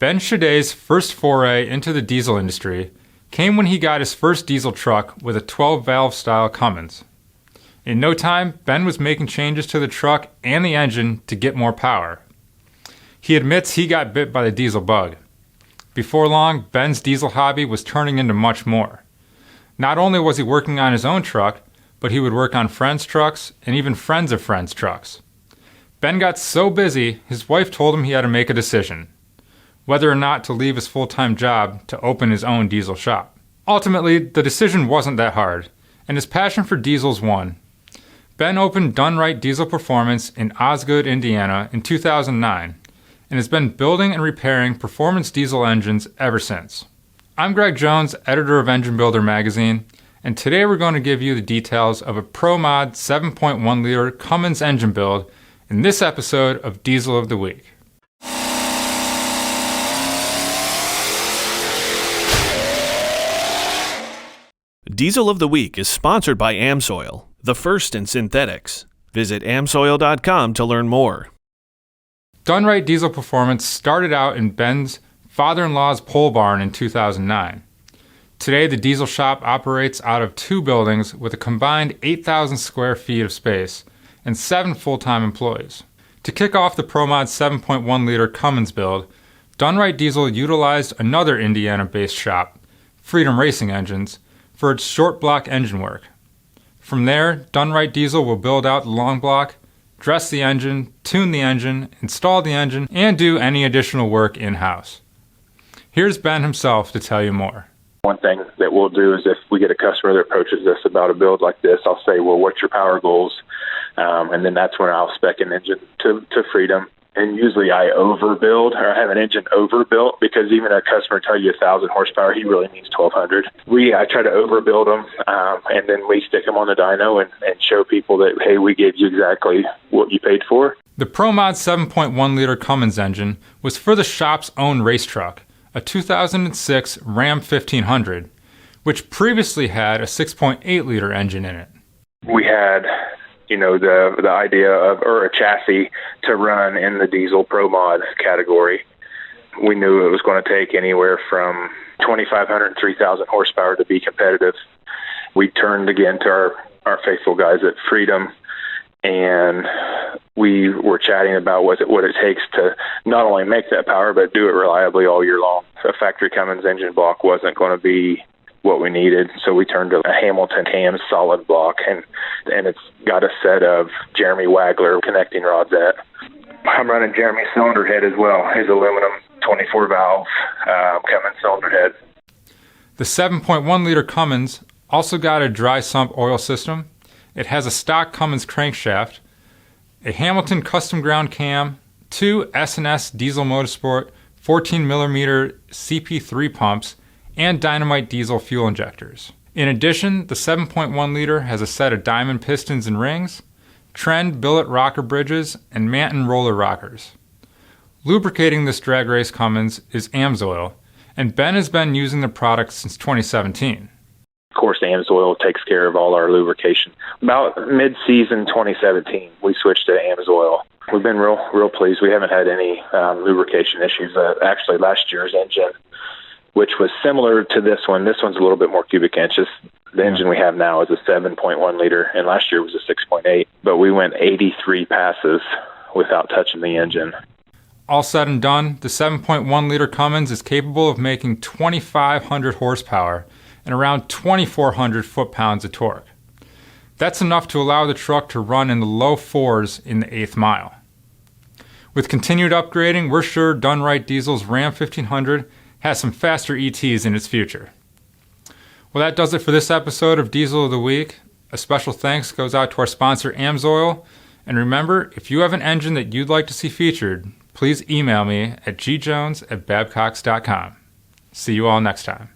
Ben Shaday's first foray into the diesel industry came when he got his first diesel truck with a 12-valve style Cummins. In no time, Ben was making changes to the truck and the engine to get more power. He admits he got bit by the diesel bug. Before long, Ben's diesel hobby was turning into much more. Not only was he working on his own truck, but he would work on friends' trucks and even friends of friends' trucks. Ben got so busy, his wife told him he had to make a decision, whether or not to leave his full-time job to open his own diesel shop. Ultimately, the decision wasn't that hard, and his passion for diesels won. Ben opened Done Right Diesel Performance in Osgood, Indiana in 2009, and has been building and repairing performance diesel engines ever since. I'm Greg Jones, editor of Engine Builder magazine, and today we're going to give you the details of a ProMod 7.1-liter Cummins engine build in this episode of Diesel of the Week. Diesel of the Week is sponsored by AmSoil, the first in synthetics. Visit amsoil.com to learn more. Done Right Diesel Performance started out in Ben's father-in-law's pole barn in 2009. Today, the diesel shop operates out of 2 buildings with a combined 8,000 square feet of space and 7 full-time employees. To kick off the ProMod 7.1-liter Cummins build, Done Right Diesel utilized another Indiana-based shop, Freedom Racing Engines, for its short block engine work. From there, Done Right Diesel will build out the long block, dress the engine, tune the engine, install the engine, and do any additional work in-house. Here's Ben himself to tell you more. One thing that we'll do is if we get a customer that approaches us about a build like this, I'll say, well, what's your power goals? And then that's when I'll spec an engine to Freedom. And usually I overbuild or I have an engine overbuilt because even a customer tell you 1,000 horsepower, he really means 1,200. I try to overbuild them and then we stick them on the dyno and show people that, hey, we gave you exactly what you paid for. The ProMod 7.1-liter Cummins engine was for the shop's own race truck, a 2006 Ram 1500, which previously had a 6.8-liter engine in it. We had the idea of, or a chassis to run in the diesel ProMod category. We knew it was going to take anywhere from 2,500 and 3,000 horsepower to be competitive. We turned again to our faithful guys at Freedom, and we were chatting about what it takes to not only make that power, but do it reliably all year long. A factory Cummins engine block wasn't going to be what we needed, so we turned to a Hamilton Ham solid block, and it's got a set of Jeremy Wagler connecting rods at. I'm running Jeremy's cylinder head as well, his aluminum 24-valve Cummins cylinder head. The 7.1-liter Cummins also got a dry sump oil system. It has a stock Cummins crankshaft, a Hamilton custom ground cam, 2 S&S Diesel Motorsport 14mm CP3 pumps, and Dynamite diesel fuel injectors. In addition, the 7.1-liter has a set of diamond pistons and rings, Trend billet rocker bridges, and Manton roller rockers. Lubricating this drag race Cummins is AmSoil, and Ben has been using the product since 2017. Of course, AmSoil takes care of all our lubrication. About mid-season 2017, we switched to AmSoil. We've been real pleased. We haven't had any lubrication issues. Actually, last year's engine, which was similar to this one. This one's a little bit more cubic inches. The engine we have now is a 7.1-liter, and last year was a 6.8. But we went 83 passes without touching the engine. All said and done, the 7.1-liter Cummins is capable of making 2,500 horsepower and around 2,400 foot-pounds of torque. That's enough to allow the truck to run in the low 4s in the 8th mile. With continued upgrading, we're sure Done Right Diesel's Ram 1500 has some faster ETs in its future. Well, that does it for this episode of Diesel of the Week. A special thanks goes out to our sponsor, AmSoil. And remember, if you have an engine that you'd like to see featured, please email me at gjones@babcocks.com. See you all next time.